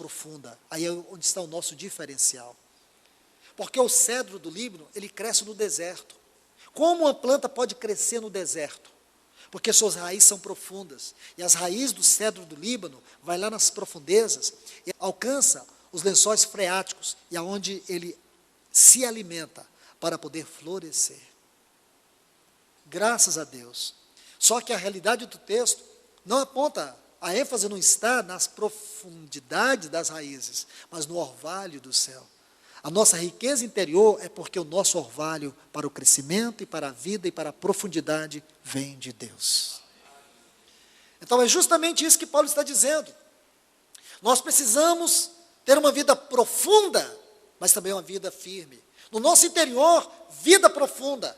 profunda. Aí é onde está o nosso diferencial. Porque o cedro do Líbano, ele cresce no deserto. Como uma planta pode crescer no deserto? Porque suas raízes são profundas. E as raízes do cedro do Líbano vai lá nas profundezas e alcança os lençóis freáticos, e aonde ele se alimenta para poder florescer. Graças a Deus. Só que a realidade do texto não aponta, a ênfase não está nas profundidades das raízes, mas no orvalho do céu. A nossa riqueza interior é porque o nosso orvalho para o crescimento e para a vida e para a profundidade vem de Deus. Então é justamente isso que Paulo está dizendo. Nós precisamos ter uma vida profunda, mas também uma vida firme. No nosso interior, vida profunda.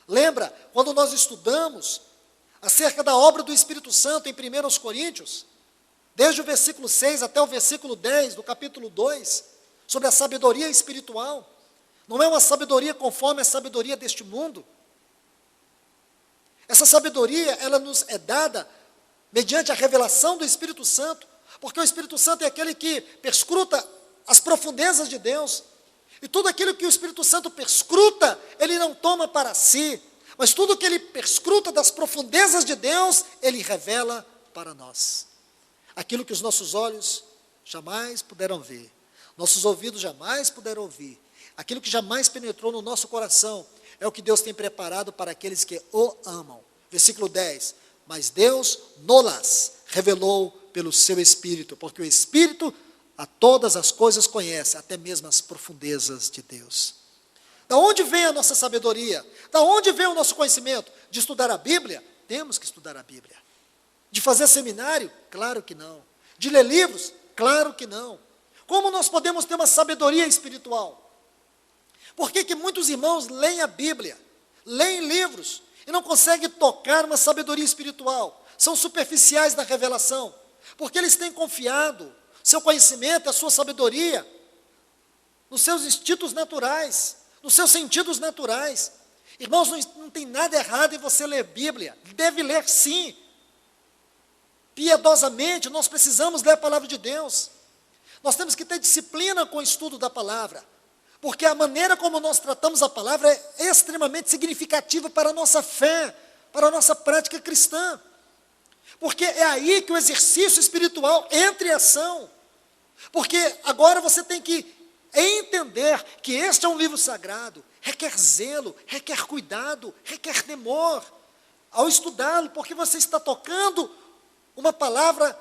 Lembra, quando nós estudamos acerca da obra do Espírito Santo em 1 Coríntios, desde o versículo 6 até o versículo 10 do capítulo 2, sobre a sabedoria espiritual. Não é uma sabedoria conforme a sabedoria deste mundo. Essa sabedoria, ela nos é dada mediante a revelação do Espírito Santo, porque o Espírito Santo é aquele que perscruta as profundezas de Deus. E tudo aquilo que o Espírito Santo perscruta, ele não toma para si, mas tudo que ele perscruta das profundezas de Deus, ele revela para nós. Aquilo que os nossos olhos jamais puderam ver, nossos ouvidos jamais puderam ouvir, aquilo que jamais penetrou no nosso coração, é o que Deus tem preparado para aqueles que o amam. Versículo 10, mas Deus nolas revelou pelo seu Espírito, porque o Espírito a todas as coisas conhece, até mesmo as profundezas de Deus. Da onde vem a nossa sabedoria? Da onde vem o nosso conhecimento? De estudar a Bíblia? Temos que estudar a Bíblia. De fazer seminário? Claro que não. De ler livros? Claro que não. Como nós podemos ter uma sabedoria espiritual? Por que que muitos irmãos leem a Bíblia, leem livros, e não conseguem tocar uma sabedoria espiritual? São superficiais na revelação, porque eles têm confiado seu conhecimento, a sua sabedoria, nos seus instintos naturais, nos seus sentidos naturais. Irmãos, não tem nada errado em você ler Bíblia, deve ler sim. Piedosamente, nós precisamos ler a palavra de Deus. Nós temos que ter disciplina com o estudo da palavra, porque a maneira como nós tratamos a palavra é extremamente significativa para a nossa fé, para a nossa prática cristã. Porque é aí que o exercício espiritual entra em ação. Porque agora você tem que entender que este é um livro sagrado, requer zelo, requer cuidado, requer temor ao estudá-lo, porque você está tocando uma palavra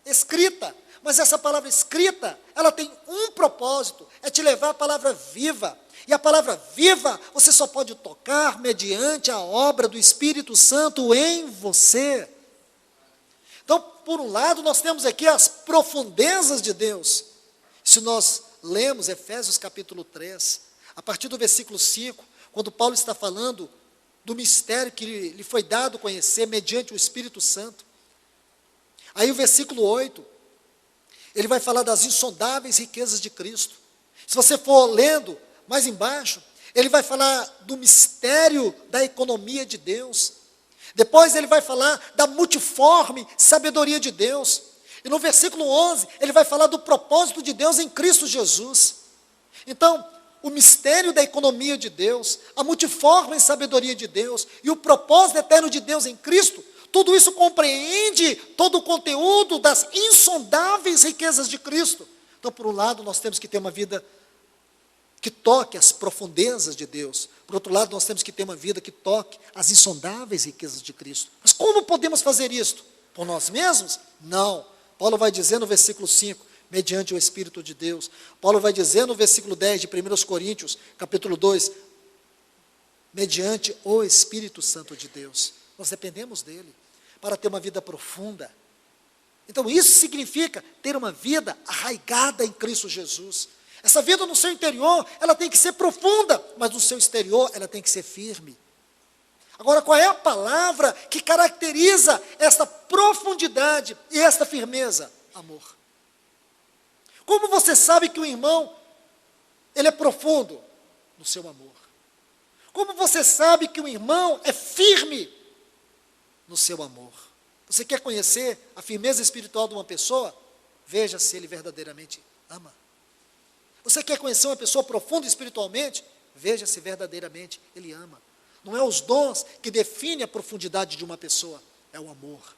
escrita, mas essa palavra escrita, ela tem um propósito, é te levar a palavra viva, e a palavra viva você só pode tocar mediante a obra do Espírito Santo em você. Então, por um lado, nós temos aqui as profundezas de Deus. Se nós lemos Efésios capítulo 3, a partir do versículo 5, quando Paulo está falando do mistério que lhe foi dado conhecer mediante o Espírito Santo. Aí o versículo 8, ele vai falar das insondáveis riquezas de Cristo. Se você for lendo mais embaixo, ele vai falar do mistério da economia de Deus. Depois ele vai falar da multiforme sabedoria de Deus. E no versículo 11, ele vai falar do propósito de Deus em Cristo Jesus. Então, o mistério da economia de Deus, a multiforme sabedoria de Deus e o propósito eterno de Deus em Cristo, tudo isso compreende todo o conteúdo das insondáveis riquezas de Cristo. Então, por um lado, nós temos que ter uma vida que toque as profundezas de Deus. Por outro lado, nós temos que ter uma vida que toque as insondáveis riquezas de Cristo. Mas como podemos fazer isto? Por nós mesmos? Não. Paulo vai dizer no versículo 5, mediante o Espírito de Deus. Paulo vai dizer no versículo 10 de 1 Coríntios, capítulo 2, mediante o Espírito Santo de Deus. Nós dependemos dele para ter uma vida profunda. Então, isso significa ter uma vida arraigada em Cristo Jesus. Essa vida no seu interior, ela tem que ser profunda, mas no seu exterior, ela tem que ser firme. Agora, qual é a palavra que caracteriza esta profundidade e esta firmeza? Amor. Como você sabe que o irmão, ele é profundo? No seu amor. Como você sabe que o irmão é firme? No seu amor. Você quer conhecer a firmeza espiritual de uma pessoa? Veja se ele verdadeiramente ama. Você quer conhecer uma pessoa profunda espiritualmente? Veja se verdadeiramente ele ama. Não é os dons que definem a profundidade de uma pessoa, é o amor.